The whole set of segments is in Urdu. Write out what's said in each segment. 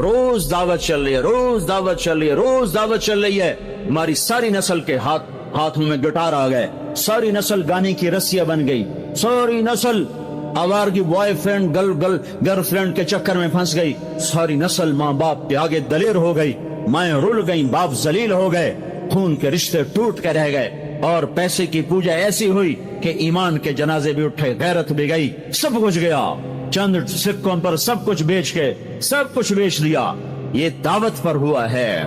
روز دعوت چل رہی ہے، روز دعوت چل رہی ہے، روز دعوت چل رہی ہے. ہماری ساری نسل کے ہاتھوں میں گٹار آ گئے، ساری نسل گانے کی رسیاں بن گئی، ساری نسل آوارگی بوائے فرینڈ گرل فرینڈ کے چکر میں پھنس گئی، ساری نسل ماں باپ کے آگے دلیر ہو گئی، مائیں رل گئیں، باپ ذلیل ہو گئے، خون کے رشتے ٹوٹ کے رہ گئے، اور پیسے کی پوجا ایسی ہوئی کہ ایمان کے جنازے بھی اٹھے، غیرت بھی گئی، سب کچھ گیا، چند سکوں پر سب کچھ بیچ کے سب کچھ بیچ دیا. یہ دعوت پر ہوا ہے.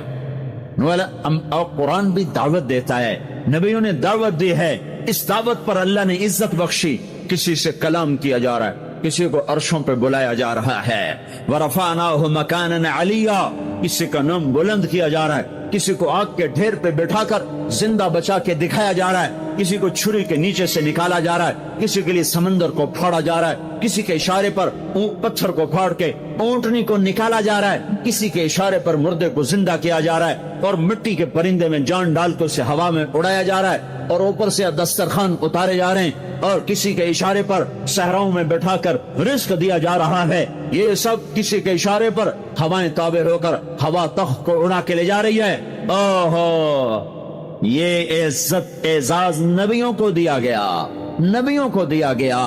اور قرآن بھی دعوت دیتا ہے، نبیوں نے دعوت دی ہے. اس دعوت پر اللہ نے عزت بخشی. کسی سے کلام کیا جا رہا ہے، کسی کو عرشوں پہ بلایا جا رہا ہے. وَرَفَعْنَاهُ مَكَانًا عَلِيًّا، کسی کا نام بلند کیا جا رہا ہے، کسی کو آگ کے ڈھیر پہ بٹھا کر زندہ بچا کے دکھایا جا رہا ہے، کسی کو چھری کے نیچے سے نکالا جا رہا ہے، کسی کے لیے سمندر کو پھاڑا جا رہا ہے، کسی کے اشارے پر پتھر کو پھاڑ کے اونٹنی کو نکالا جا رہا ہے، کسی کے اشارے پر مردے کو زندہ کیا جا رہا ہے، اور مٹی کے پرندے میں جان ڈال کے اسے ہوا میں اڑایا جا رہا ہے، اور اوپر سے دسترخوان اتارے جا رہے ہیں، اور کسی کے اشارے پر صحراؤں میں بٹھا کر رزق دیا جا رہا ہے. یہ سب کسی کے اشارے پر ہوائیں تابع ہو کر ہوا تخت کو اڑا کے لے جا رہی ہے. اوہو، یہ عزت اعزاز نبیوں کو دیا گیا، نبیوں کو دیا گیا.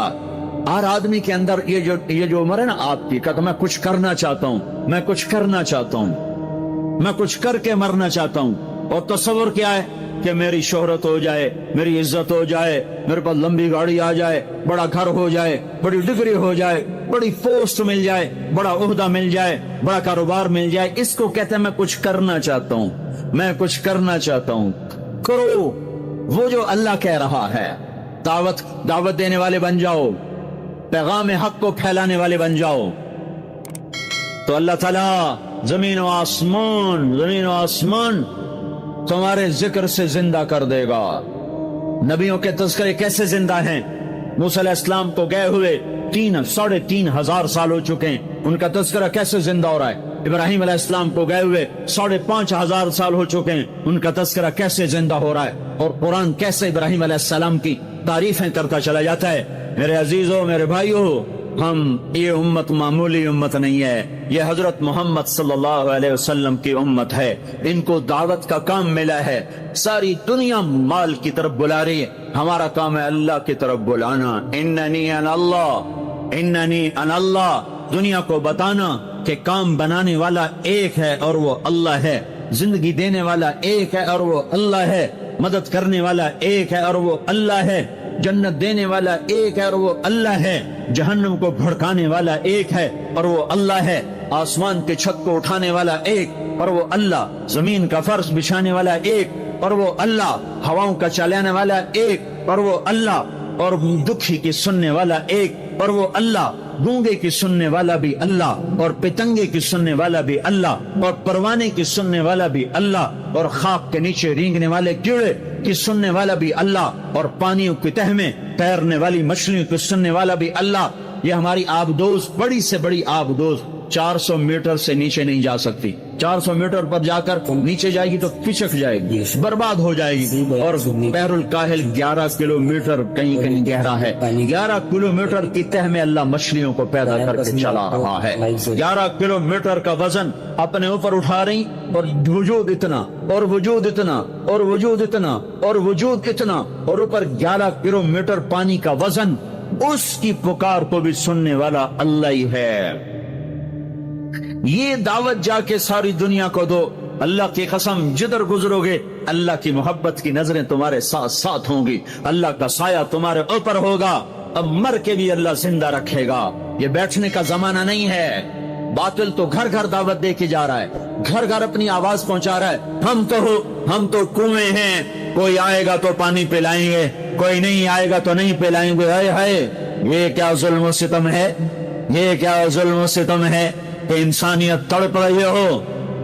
ہر آدمی کے اندر یہ جو عمر ہے نا آپ کی، کہ میں کچھ کرنا چاہتا ہوں، میں کچھ کرنا چاہتا ہوں، میں کچھ کر کے مرنا چاہتا ہوں. اور تصور کیا ہے کہ میری شہرت ہو جائے، میری عزت ہو جائے، میرے پاس لمبی گاڑی آ جائے، بڑا گھر ہو جائے، بڑی ڈگری ہو جائے، بڑی پوسٹ مل جائے، بڑا عہدہ مل جائے، بڑا کاروبار مل جائے. اس کو کہتے ہیں میں کچھ کرنا چاہتا ہوں، میں کچھ کرنا چاہتا ہوں. کرو وہ جو اللہ کہہ رہا ہے. دعوت دینے والے بن جاؤ، پیغام حق کو پھیلانے والے بن جاؤ، تو اللہ تعالیٰ زمین و آسمان تمہارے ذکر سے زندہ کر دے گا. نبیوں کے تذکرے کیسے زندہ ہیں؟ موسیٰ علیہ السلام کو گئے ہوئے 3,500 سال ہو چکے ہیں، ان کا تذکرہ کیسے زندہ ہو رہا ہے؟ ابراہیم علیہ السلام کو گئے ہوئے 5,500 سال ہو چکے ہیں، ان کا تذکرہ کیسے زندہ ہو رہا ہے؟ اور قرآن کیسے ابراہیم علیہ السلام کی تعریفیں کرتا چلا جاتا ہے. میرے عزیزوں، میرے بھائیوں، یہ امت معمولی امت نہیں ہے، یہ حضرت محمد صلی اللہ علیہ وسلم کی امت ہے. ان کو دعوت کا کام ملا ہے. ساری دنیا مال کی طرف بلا رہی ہے، ہمارا کام ہے اللہ کی طرف بلانا. اننی انا اللہ، دنیا کو بتانا کہ کام بنانے والا ایک ہے اور وہ اللہ ہے، زندگی دینے والا ایک ہے اور وہ اللہ ہے، مدد کرنے والا ایک ہے اور وہ اللہ ہے، جنت دینے والا ایک ہے اور وہ اللہ ہے، جہنم کو بھڑکانے والا ایک ہے اور وہ اللہ ہے، آسمان کے چھت کو اٹھانے والا ایک اور وہ اللہ، زمین کا فرش بچھانے والا ایک اور وہ اللہ، ہواؤں کا چلانے والا ایک اور وہ اللہ، اور دکھی کی سننے والا ایک اور وہ اللہ، گونگے کی سننے والا بھی اللہ، اور پتنگے کی سننے والا بھی اللہ، اور پروانے کی سننے والا بھی اللہ، اور خاک کے نیچے رینگنے والے کیڑے کی سننے والا بھی اللہ، اور پانیوں کی تہ میں تیرنے والی مچھلیوں کی سننے والا بھی اللہ. یہ ہماری آبدوز، بڑی سے بڑی آبدوز 400 میٹر سے نیچے نہیں جا سکتی. 400 میٹر پر جا کر نیچے جائے گی تو پچک جائے گی، برباد ہو جائے گی. اور بحر الکاہل 11 کلومیٹر کہیں کہیں گہرا ہے. 11 کلومیٹر کی تہ میں اللہ مچھلیوں کو پیدا کر کے چلا رہا ہے. 11 کلومیٹر کا وزن اپنے اوپر اٹھا رہی، اور وجود اتنا اور وجود اتنا اور وجود اتنا اور وجود اتنا، اور اوپر 11 کلومیٹر پانی کا وزن. اس کی پکار کو بھی سننے والا اللہ ہی ہے. یہ دعوت جا کے ساری دنیا کو دو. اللہ کی قسم، جدھر گزرو گے اللہ کی محبت کی نظریں تمہارے ساتھ ساتھ ہوں گی، اللہ کا سایہ تمہارے اوپر ہوگا. اب مر کے بھی اللہ زندہ رکھے گا. یہ بیٹھنے کا زمانہ نہیں ہے. باطل تو گھر گھر دعوت دے کے جا رہا ہے، گھر گھر اپنی آواز پہنچا رہا ہے. ہم تو کنویں ہیں، کوئی آئے گا تو پانی پلائیں گے، کوئی نہیں آئے گا تو نہیں پلائیں گے. یہ کیا ظلم و ستم ہے، یہ کیا ظلم و ستم ہے کہ انسانیت تڑپ رہی ہو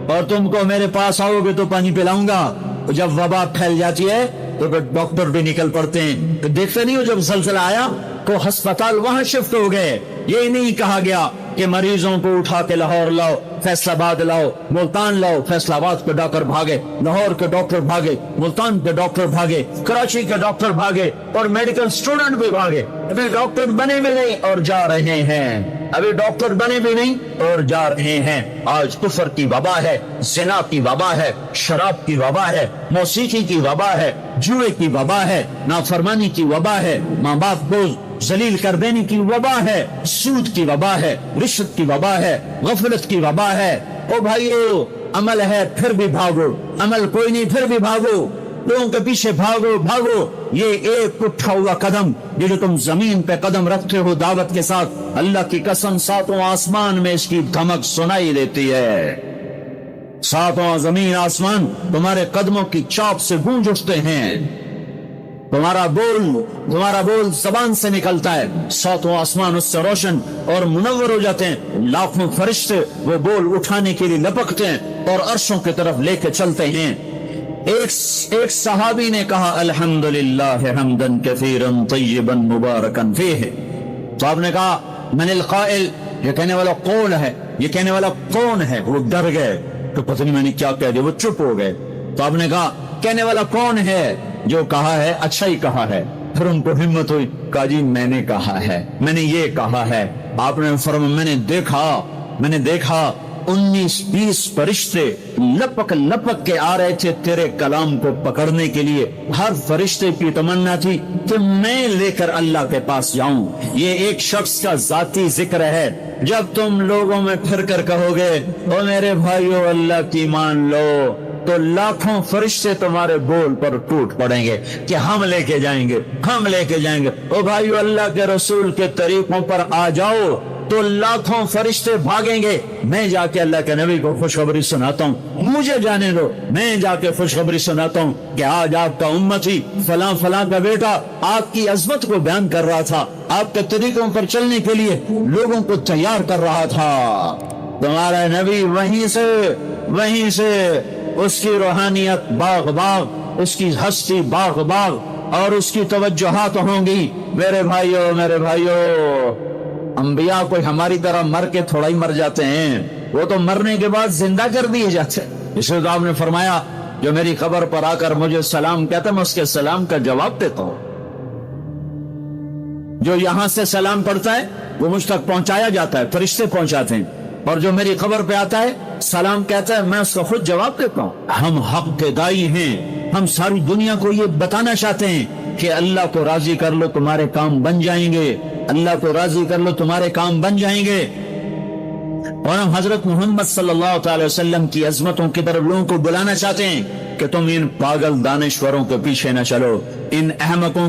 اور تم کو میرے پاس آؤ گے تو پانی پلاؤں گا. جب وبا پھیل جاتی ہے تو ڈاکٹر بھی نکل پڑتے ہیں. تو دیکھتے نہیں ہو جب زلزلہ آیا تو ہسپتال وہاں شفٹ ہو گئے. یہ نہیں کہا گیا کہ مریضوں کو اٹھا کے لاہور لاؤ، فیصل آباد لاؤ، ملتان لاؤ. فیصل آباد کے ڈاکٹر بھاگے، لاہور کے ڈاکٹر بھاگے، ملتان کے ڈاکٹر بھاگے، کراچی کے ڈاکٹر بھاگے، اور میڈیکل اسٹوڈنٹ بھی بھاگے. ابھی ڈاکٹر بنے بھی نہیں اور جا رہے ہیں. ابھی ڈاکٹر بنے بھی نہیں اور جا رہے ہیں. آج کفر کی وبا ہے, زنا کی وبا ہے, شراب کی وبا ہے, موسیقی کی وبا ہے, جوئے کی وبا ہے, نافرمانی کی وبا ہے, ماں باپ کو ذلیل کر دینے کی وبا ہے, سود کی وبا ہے, رشوت کی وبا ہے, غفلت کی وبا ہے. او بھائیو, عمل ہے پھر بھی بھاگو, عمل کوئی نہیں پھر بھی بھاگو, لوگوں کے پیچھے بھاگو بھاگو. یہ ایک اٹھا ہوا قدم جو تم زمین پہ قدم رکھتے ہو دعوت کے ساتھ, اللہ کی قسم ساتوں آسمان میں اس کی دھمک سنائی دیتی ہے. ساتوں زمین آسمان تمہارے قدموں کی چاپ سے گونج اٹھتے ہیں. تمہارا بول زبان سے نکلتا ہے, ساتوں آسمان اس سے روشن اور منور ہو جاتے ہیں. لاکھوں فرشتے وہ بول اٹھانے کے لیے لپکتے ہیں اور عرشوں کی طرف لے کے چلتے ہیں. ایک صحابی نے کہا الحمدللہ حمدن کثیرا طیبا مبارکا فیہ. تو آپ نے کہا من القائل, یہ کہنے والا کون ہے, یہ کہنے والا کون ہے؟ وہ ڈر گئے تو پتہ نہیں میں نے کیا کہہ دیا, وہ چپ ہو گئے. تو آپ نے کہا کہنے والا کون ہے؟ جو کہا ہے اچھا ہی کہا ہے. پھر ان کو ہمت ہوئی, کہا جی میں نے کہا ہے, میں نے یہ کہا ہے. آپ نے فرمایا میں نے دیکھا 19-20 فرشتے لپک کے آ رہے تھے تیرے کلام کو پکڑنے کے لیے. ہر فرشتے کی تمنا تھی کہ میں لے کر اللہ کے پاس جاؤں. یہ ایک شخص کا ذاتی ذکر ہے. جب تم لوگوں میں پھر کر کہو گے او میرے بھائیو اللہ کی مان لو, تو لاکھوں فرشتے تمہارے بول پر ٹوٹ پڑیں گے کہ ہم لے کے جائیں گے. او بھائیو اللہ کے رسول کے طریقوں پر آ جاؤ تو لاکھوں فرشتے بھاگیں گے. میں جا کے اللہ کے نبی کو خوشخبری سناتا ہوں, مجھے جانے دو, میں جا کے خوشخبری سناتا ہوں کہ آج آپ کا امتی فلاں کا بیٹا آپ کی عظمت کو بیان کر رہا تھا, آپ کے طریقوں پر چلنے کے لیے لوگوں کو تیار کر رہا تھا. تمہارا نبی وہیں سے اس کی روحانیت باغ, اس کی ہستی باغ اور اس کی توجہات ہوں گی. میرے بھائیو, انبیاء کوئی ہماری طرح مر کے تھوڑا ہی مر جاتے ہیں, وہ تو مرنے کے بعد زندہ کر دیے جاتے ہیں. اس لیے تو آپ نے فرمایا جو میری قبر پر آ کر مجھے سلام کہتا ہے میں اس کے سلام کا جواب دیتا ہوں. جو یہاں سے سلام پڑھتا ہے وہ مجھ تک پہنچایا جاتا ہے, فرشتے پہنچاتے ہیں, اور جو میری قبر پہ آتا ہے سلام کہتا ہے میں اس کا خود جواب دیتا ہوں. ہم حق کے دائی ہیں, ہم ساری دنیا کو یہ بتانا چاہتے ہیں کہ اللہ کو راضی کر لو تمہارے کام بن جائیں گے, اللہ کو راضی کر لو تمہارے کام بن جائیں گے. اور ہم حضرت محمد صلی اللہ تعالی وسلم کی عظمتوں کی طرف لوگوں کو بلانا چاہتے ہیں کہ تم ان پاگل دانشوروں کے پیچھے نہ چلو, ان احمقوں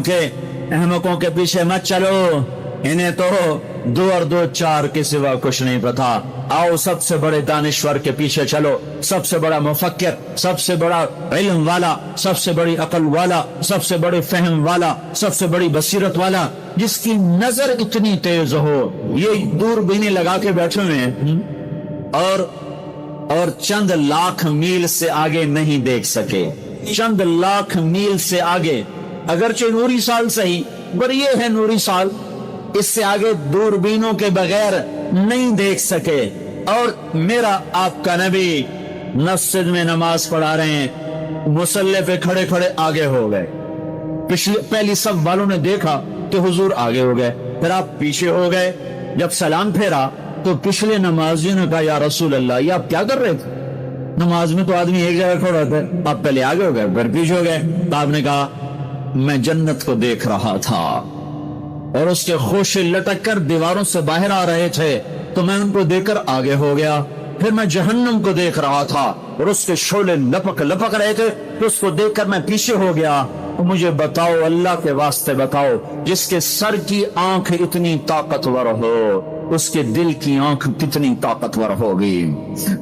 کے پیچھے مت چلو, انہیں تو 2 اور 2 4 کے سوا کچھ نہیں پتا. آؤ سب سے بڑے دانشور کے پیچھے چلو, سب سے بڑا مفکر, سب سے بڑا علم والا, سب سے بڑی عقل والا, سب سے بڑے فہم والا, سب سے بڑی بصیرت والا, جس کی نظر اتنی تیز ہو یہ دوربینیں لگا کے بیٹھے ہوئے ہیں اور چند لاکھ میل سے آگے نہیں دیکھ سکے. چند لاکھ میل سے آگے, اگرچہ نوری سال صحیح پر یہ ہے نوری سال, اس سے آگے دوربینوں کے بغیر نہیں دیکھ سکے. اور میرا آپ کا نبی مسجد میں نماز پڑھا رہے ہیں, مصلی پہ کھڑے آگے ہو گئے. پہلی صف والوں نے دیکھا کہ حضور آگے ہو گئے, پھر آپ پیچھے ہو گئے. جب سلام پھیرا تو پچھلے نمازیوں نے کہا یا رسول اللہ یہ آپ کیا کر رہے تھے؟ نماز میں تو آدمی ایک جگہ کھڑا ہوتا ہے, آپ پہلے آگے ہو گئے پھر پیچھے ہو گئے. تو آپ نے کہا میں جنت کو دیکھ رہا تھا اور اس کے خوشے لٹک کر دیواروں سے باہر آ رہے تھے تو میں ان کو دیکھ کر آگے ہو گیا. پھر میں جہنم کو دیکھ رہا تھا اور اس کے شعلے لپک رہے تھے تو اس کو دیکھ کر میں پیچھے ہو گیا. مجھے بتاؤ, اللہ کے واسطے بتاؤ, جس کے سر کی آنکھ اتنی طاقتور ہو اس کے دل کی آنکھ کتنی طاقتور ہوگی.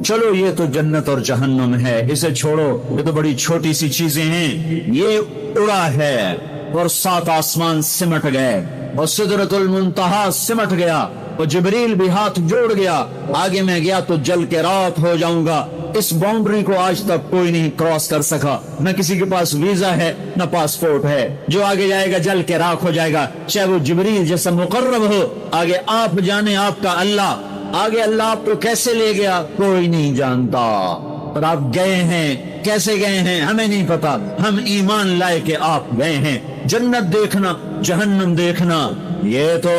چلو یہ تو جنت اور جہنم ہے, اسے چھوڑو, یہ تو بڑی چھوٹی سی چیزیں ہیں. یہ اڑا ہے اور 7 آسمان سمٹ گئے اور سدرۃ المنتہا سمٹ گیا اور جبریل بھی ہاتھ جوڑ گیا. آگے میں گیا تو جل کے راکھ ہو جاؤں گا. اس باؤنڈری کو آج تک کوئی نہیں کراس کر سکا, نہ کسی کے پاس ویزا ہے نہ پاسپورٹ ہے. جو آگے جائے گا جل کے راکھ ہو جائے گا, چاہے وہ جبریل جیسا مقرب ہو. آگے آپ جانے آپ کا اللہ, آگے اللہ آپ کو کیسے لے گیا کوئی نہیں جانتا. اور آپ گئے ہیں, کیسے گئے ہیں ہمیں نہیں پتا. ہم ایمان لائے کہ آپ گئے ہیں. جنت دیکھنا, جہنم دیکھنا یہ تو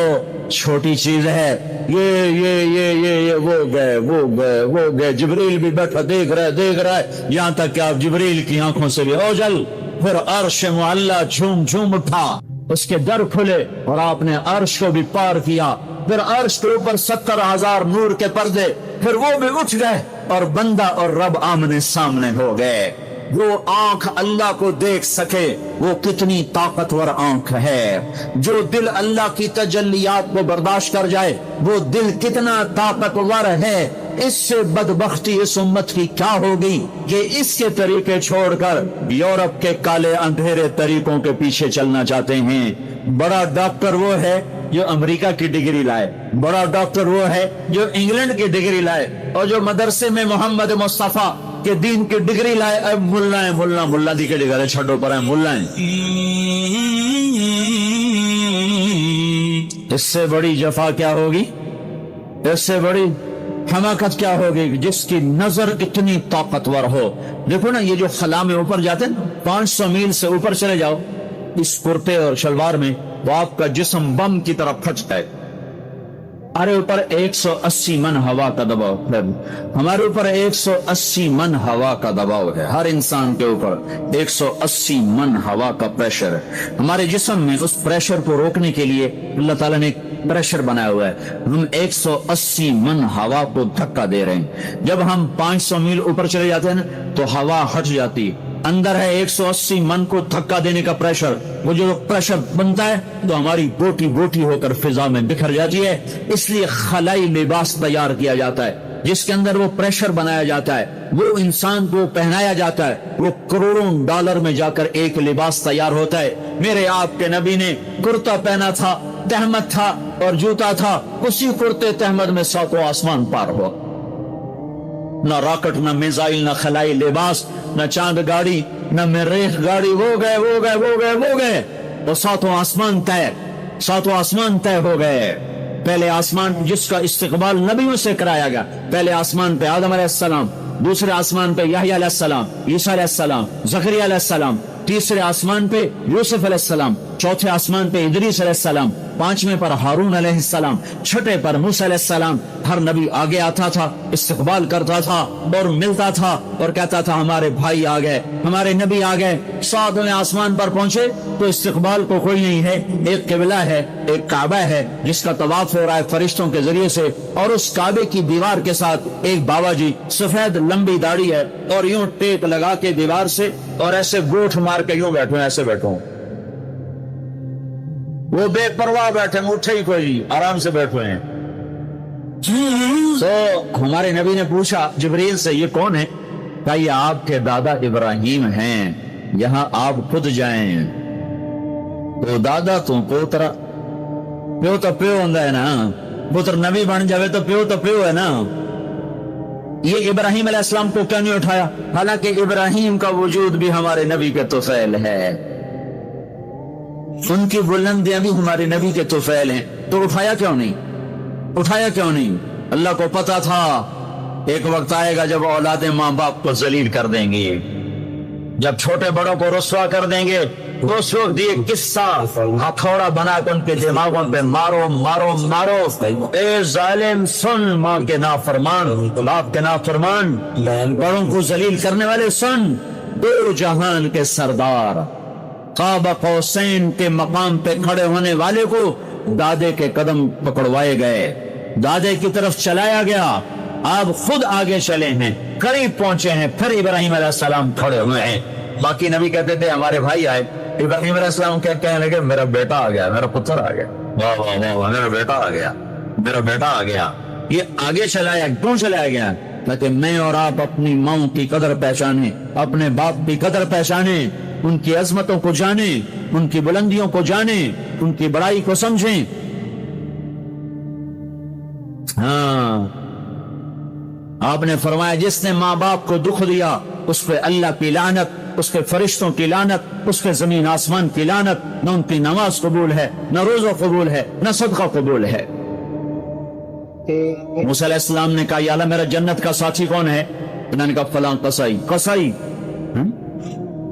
چھوٹی چیز ہے. یہ وہ گئے جبریل بھی بیٹھا دیکھ رہا ہے یہاں تک کہ آپ جبریل کی آنکھوں سے بھی اوجل. پھر عرش معلا جھوم جھوم اٹھا, اس کے در کھلے اور آپ نے عرش کو بھی پار کیا. پھر عرش کے اوپر 70,000 نور کے پردے, پھر وہ بھی اٹھ گئے اور بندہ اور رب آمنے سامنے ہو گئے. وہ آنکھ اللہ کو دیکھ سکے وہ کتنی طاقتور آنکھ ہے. جو دل اللہ کی تجلیات کو برداشت کر جائے وہ دل کتنا طاقتور ہے. اس سے بدبختی اس امت کی کیا ہوگی کہ اس کے طریقے چھوڑ کر یورپ کے کالے اندھیرے طریقوں کے پیچھے چلنا چاہتے ہیں. بڑا ڈاکٹر وہ ہے جو امریکہ کی ڈگری لائے, بڑا ڈاکٹر وہ ہے جو انگلینڈ کی ڈگری لائے, اور جو مدرسے میں محمد مصطفیٰ کے دین کی ڈگری لائے. اب ملا دی کے ڈگری چھٹو پر ہیں ملا ہیں. اس سے بڑی جفا کیا ہوگی, اس سے بڑی حماقت کیا ہوگی جس کی نظر اتنی طاقتور ہو. دیکھو نا یہ جو خلا میں اوپر جاتے ہیں 500 میل سے اوپر چلے جاؤ اس کرتے اور شلوار میں, وہ آپ کا جسم بم کی طرف پھٹتا ہے. ہمارے اوپر 180 من ہوا کا دباؤ ہے, ہمارے اوپر 180 من ہوا کا دباؤ ہے. ہر انسان کے اوپر 180 من ہوا کا پریشر ہے. ہمارے جسم میں اس پریشر کو روکنے کے لیے اللہ تعالیٰ نے پریشر بنایا ہوا ہے. ہم 180 من ہوا کو دھکا دے رہے ہیں. جب ہم 500 میل اوپر چلے جاتے ہیں نا تو ہوا ہٹ جاتی. اندر ہے 180 من کو دھکا دینے کا پریشر. وہ جو پریشر بنتا ہے تو ہماری بوٹی بوٹی ہو کر فضا میں بکھر جاتی ہے. اس لیے خلائی لباس تیار کیا جاتا ہے جس کے اندر وہ پریشر بنایا جاتا ہے, وہ انسان کو پہنایا جاتا ہے. وہ کروڑوں ڈالر میں جا کر ایک لباس تیار ہوتا ہے. میرے آپ کے نبی نے کرتا پہنا تھا, تہمت تھا اور جوتا تھا. اسی کرتے تہمت میں ساتوں آسمان پار ہوا. نہ راکٹ, نہ میزائل, نہ خلائی لباس, نہ چاند گاڑی, نہ مریخ گاڑی. وہ گئے وہ ساتوں آسمان طے, ساتوں آسمان طے ہو گئے. پہلے آسمان جس کا استقبال نبیوں سے کرایا گیا, پہلے آسمان پہ آدم علیہ السلام, دوسرے آسمان پہ یحییٰ علیہ السلام, عیسیٰ علیہ السلام, زکریا علیہ السلام, تیسرے آسمان پہ یوسف علیہ السلام, چوتھے آسمان پہ ادریس علیہ السلام, پانچویں پر ہارون علیہ السلام, چھٹے پر موسیٰ علیہ السلام. ہر نبی آگے آتا تھا, استقبال کرتا تھا اور ملتا تھا اور کہتا تھا ہمارے بھائی آ گئے, ہمارے نبی آ گئے. ساتویں آسمان پر پہنچے تو استقبال کو کوئی نہیں ہے. ایک قبلہ ہے, ایک کعبہ ہے جس کا طواف ہو رہا ہے فرشتوں کے ذریعے سے, اور اس کعبے کی دیوار کے ساتھ ایک بابا جی سفید لمبی داڑھی ہے اور یوں ٹیپ لگا کے دیوار سے اور ایسے گوٹھ مار کے یوں بیٹھے ہیں, ایسے بیٹھے ہوں. وہ بے پرواہ بیٹھے ہیں, اٹھے ہی کوئی, آرام سے بیٹھے ہیں. تو ہمارے نبی نے پوچھا جبریل سے یہ کون ہے؟ کہا یہ آپ کے دادا ابراہیم ہیں, یہاں آپ خود جائیں. تو دادا تو پوترا, پیو تو پیو ہوندا ہے نا, پتر نبی بن جاوے تو پیو ہے نا. یہ ابراہیم علیہ السلام کو کیوں نہیں اٹھایا, حالانکہ ابراہیم کا وجود بھی ہمارے نبی کے طفیل ہے, ان کی بلندیاں بھی ہمارے نبی کے طفیل ہیں. تو اٹھایا کیوں نہیں؟ اللہ کو پتا تھا ایک وقت آئے گا جب اولادیں ماں باپ کو ذلیل کر دیں گی, جب چھوٹے بڑوں کو رسوا کر دیں گے. اس وقت یہ قصہ ہتھوڑا بنا کر ان کے دماغوں پہ مارو. اے ظالم سن, ماں کے نافرمان, باپ کے نافرمان, بڑوں کو ذلیل کرنے والے سن. دو جہان کے سردار قاب قوسین کے مقام پہ کھڑے ہونے والے کو دادے کے قدم پکڑوائے گئے, دادے کی طرف چلایا گیا. آپ خود آگے چلے ہیں, قریب پہنچے ہیں, پھر ابراہیم علیہ السلام کھڑے ہوئے ہیں. باقی نبی کہتے تھے ہمارے بھائی آئے, ابراہیم علیہ السلام کہنے لگے میرا بیٹا آ گیا, میرا پتر آ گیا, واہ واہ واہ, میرا بیٹا آ گیا. یہ آگے چلایا, کیوں چلایا گیا؟ تاکہ میں اور آپ اپنی ماں کی قدر پہچانے, اپنے باپ کی قدر پہچانے, ان کی عظمتوں کو جانیں, ان کی بلندیوں کو جانیں, ان کی بڑائی کو سمجھیں. ہاں, آپ نے فرمایا جس نے ماں باپ کو دکھ دیا اس پہ اللہ کی لعنت, اس کے فرشتوں کی لعنت, اس کے زمین آسمان کی لعنت. نہ ان کی نماز قبول ہے, نہ روزہ قبول ہے, نہ صدقہ قبول ہے. موسیٰ علیہ السلام نے کہا یا اللہ میرا جنت کا ساتھی کون ہے؟ انہوں نے کہا فلاں قصائی.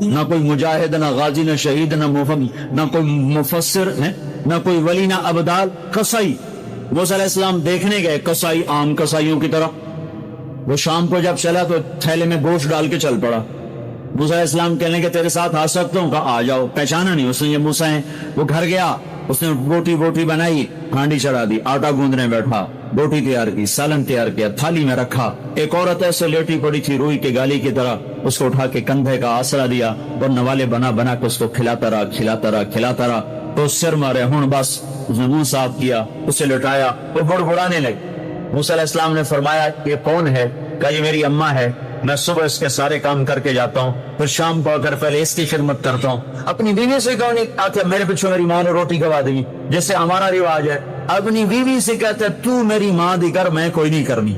نہ کوئی مجاہد, نہ غازی, نہ شہید, نہ کوئی مفسر ہے, نہ کوئی ولی, نہ ابدال, قصائی. موسیٰ علیہ السلام دیکھنے گئے کسائی عام کسائیوں کی طرح. وہ شام کو جب چلا تو تھیلے میں گوشت ڈال کے چل پڑا. موسیٰ علیہ السلام کہنے کہ تیرے ساتھ آ سکتا ہوں؟ کہا آ جاؤ. پہچانا نہیں اس نے یہ موسیٰ ہیں. وہ گھر گیا, اس نے بوٹی بنائی, ہانڈی چڑھا دی, آٹا گوندنے بیٹھا, بوٹی تیار کی, سالن تیار کیا, تھالی میں رکھا. ایک عورت ایسے لیٹی پڑی تھی روئی کے گالی کی طرح, اس کو اٹھا کے کندھے کا آسرا دیا اور نوالے بنا کے اس کو کھلاتا رہا. تو سر مارے ہوں بس. اس نے منہ صاف کیا, اسے لٹایا, وہ بڑبڑانے لگی. موسیٰ علیہ السلام نے فرمایا یہ کون ہے؟ کہا یہ میری اماں ہے. میں صبح اس کے سارے کام کر کے جاتا ہوں, پھر شام کو آ کر پہلے اس کی خدمت کرتا ہوں. اپنی بیوی سے کہو نہیں آتے میرے پیچھے میری ماں نے روٹی کھوا دی, جیسے ہمارا رواج ہے. اپنی بیوی سے کہتے تو میری ماں دی کر, میں کوئی نہیں کرنی.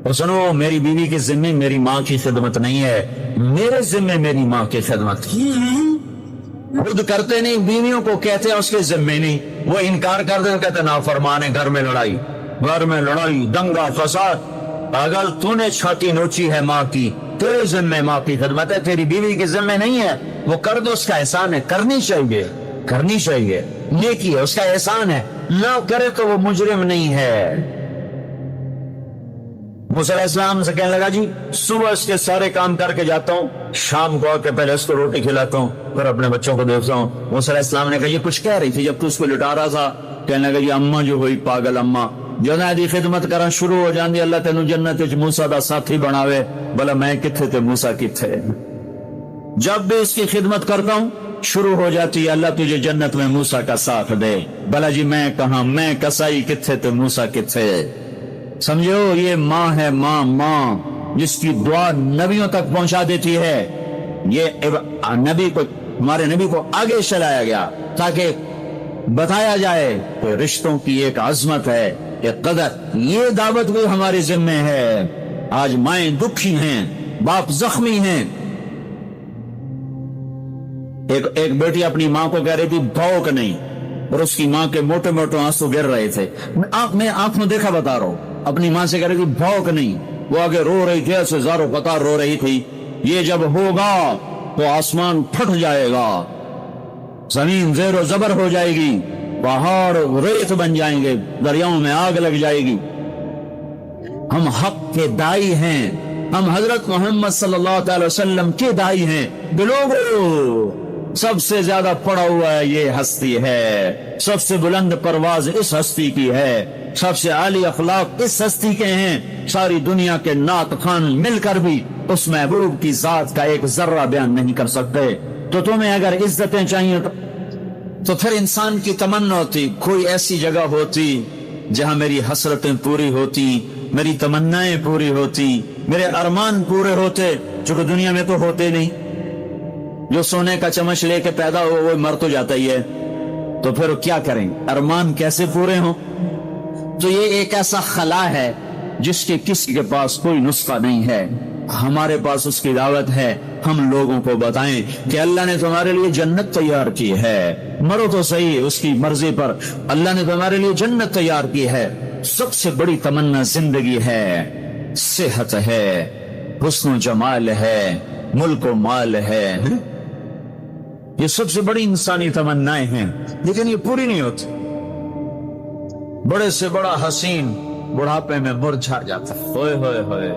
اور سنو, میری بیوی کے ذمہ میری ماں کی خدمت نہیں ہے, میرے ذمہ میری ماں کی خدمت. خود کرتے نہیں, بیویوں کو کہتے ہیں اس کے ذمہ نہیں. وہ انکار کر دیں, کہتے نافرمان ہے, گھر میں لڑائی, دنگا فساد. پاگل, تو نے چھاتی نوچی ہے ماں کی, تیرے ذمہ ماں کی خدمت ہے, تیری بیوی کے ذمہ نہیں ہے. وہ کر دو, اس کا احسان ہے, کرنی چاہیے, نیکی ہے, اس کا احسان ہے. نہ کرے تو وہ مجرم نہیں ہے. موسیٰ علیہ السلام سے کہنے لگا جی صبح اس کے سارے کام کر کے جاتا ہوں, شام کو آ کے پہلے اس کو روٹی کھلاتا ہوں, پھر اپنے بچوں کو دیکھتا ہوں. موسیٰ علیہ السلام نے کہا یہ کچھ کہہ رہی تھی جب تو اس کو لٹا رہا تھا؟ کہنے لگا یہ اماں جو ہوئی پاگل اماں, جنا دی خدمت کرنا شروع ہو جاندی, اللہ تینو جنت وچ موسیٰ دا ساتھی بناوے. بلا میں کتھے تے موسیٰ کتھے. جب بھی اس کی خدمت کرتا ہوں شروع ہو جاتی ہے اللہ تجھے جنت میں موسیٰ کا ساتھ دے. بلا جی میں کہاں, میں کسائی کتھے تے موسیٰ کتھے. سمجھو یہ ماں ہے, ماں جس کی دعا نبیوں تک پہنچا دیتی ہے. یہ نبی کو, ہمارے نبی کو آگے چلایا گیا تاکہ بتایا جائے کہ رشتوں کی ایک عظمت ہے, ایک قدر. یہ دعوت بھی ہمارے ذمہ ہے. آج مائیں دکھی ہیں, باپ زخمی ہیں. ایک بیٹی اپنی ماں کو کہہ رہی تھی بھوک نہیں, اور اس کی ماں کے موٹے موٹے آنسو گر رہے تھے. میں آنکھوں دیکھا بتا رہا ہوں, اپنی ماں سے کہہ رہی تھی بھوک نہیں. وہ آگے رو رہی تھی, ایسے زاروں قطار رو رہی تھی. یہ جب ہوگا تو آسمان پھٹ جائے گا, زمین زیر و زبر ہو جائے گی, پہاڑ ریت بن جائیں گے, دریاؤں میں آگ لگ جائے گی. ہم حق کے دائی ہیں, ہم حضرت محمد صلی اللہ علیہ وسلم کے دائی ہیں. لوگوں سب سے زیادہ پڑا ہوا ہے یہ ہستی ہے, سب سے بلند پرواز اس ہستی کی ہے, سب سے عالی اخلاق اس ہستی کے ہیں. ساری دنیا کے نعت خوان مل کر بھی اس محبوب کی ذات کا ایک ذرہ بیان نہیں کر سکتے. تو تمہیں اگر عزتیں چاہیے تو پھر انسان کی تمنا ہوتی کوئی ایسی جگہ ہوتی جہاں میری حسرتیں پوری ہوتی, میری تمنائیں پوری ہوتی, میرے ارمان پورے ہوتے, جو کہ دنیا میں تو ہوتے نہیں. جو سونے کا چمچ لے کے پیدا ہو وہ مر تو جاتا ہی ہے, تو پھر کیا کریں, ارمان کیسے پورے ہوں. تو یہ ایک ایسا خلا ہے جس کے کسی کے پاس کوئی نسخہ نہیں ہے. ہمارے پاس اس کی دعوت ہے, ہم لوگوں کو بتائیں کہ اللہ نے تمہارے لیے جنت تیار کی ہے. مرو تو صحیح اس کی مرضی پر, اللہ نے تمہارے لیے جنت تیار کی ہے. سب سے بڑی تمنا زندگی ہے, صحت ہے, حسن و جمال ہے, ملک و مال ہے. یہ سب سے بڑی انسانی تمنائیں ہیں, لیکن یہ پوری نہیں ہوتی. بڑے سے بڑا حسین بڑھاپے میں مرجھا جاتا ہے. ہوئے ہوئے ہوئے.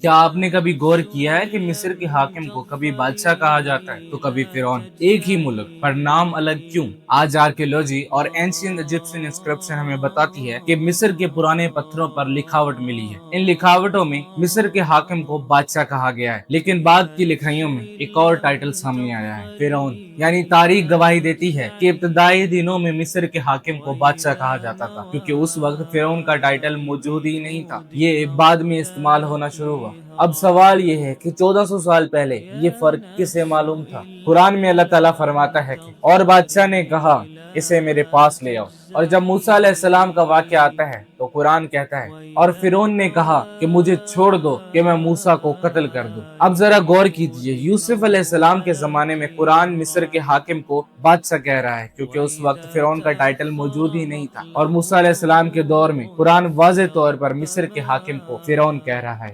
کیا آپ نے کبھی غور کیا ہے کہ مصر کے حاکم کو کبھی بادشاہ کہا جاتا ہے تو کبھی فرعون؟ ایک ہی ملک پر نام الگ کیوں؟ آج آرکیولوجی اور اینشینٹ ایجپشین انسکرپشن ہمیں بتاتی ہے کہ مصر کے پرانے پتھروں پر لکھاوٹ ملی ہے. ان لکھاوٹوں میں مصر کے حاکم کو بادشاہ کہا گیا ہے, لیکن بعد کی لکھائیوں میں ایک اور ٹائٹل سامنے آیا ہے, فرعون. یعنی تاریخ گواہی دیتی ہے کہ ابتدائی دنوں میں مصر کے حاکم کو بادشاہ کہا جاتا تھا, کیونکہ اس وقت فرعون کا ٹائٹل موجود ہی نہیں تھا. یہ بعد میں استعمال ہونا شروع ہوا. اب سوال یہ ہے کہ 1400 سال پہلے یہ فرق کسے معلوم تھا؟ قرآن میں اللہ تعالیٰ فرماتا ہے کہ اور بادشاہ نے کہا اسے میرے پاس لے آؤ. اور جب موسیٰ علیہ السلام کا واقعہ آتا ہے تو قرآن کہتا ہے اور فرعون نے کہا کہ مجھے چھوڑ دو کہ میں موسیٰ کو قتل کر دوں. اب ذرا غور کیجئے, یوسف علیہ السلام کے زمانے میں قرآن مصر کے حاکم کو بادشاہ کہہ رہا ہے, کیونکہ اس وقت فرعون کا ٹائٹل موجود ہی نہیں تھا. اور موسیٰ علیہ السلام کے دور میں قرآن واضح طور پر مصر کے حاکم کو فرعون کہہ رہا ہے.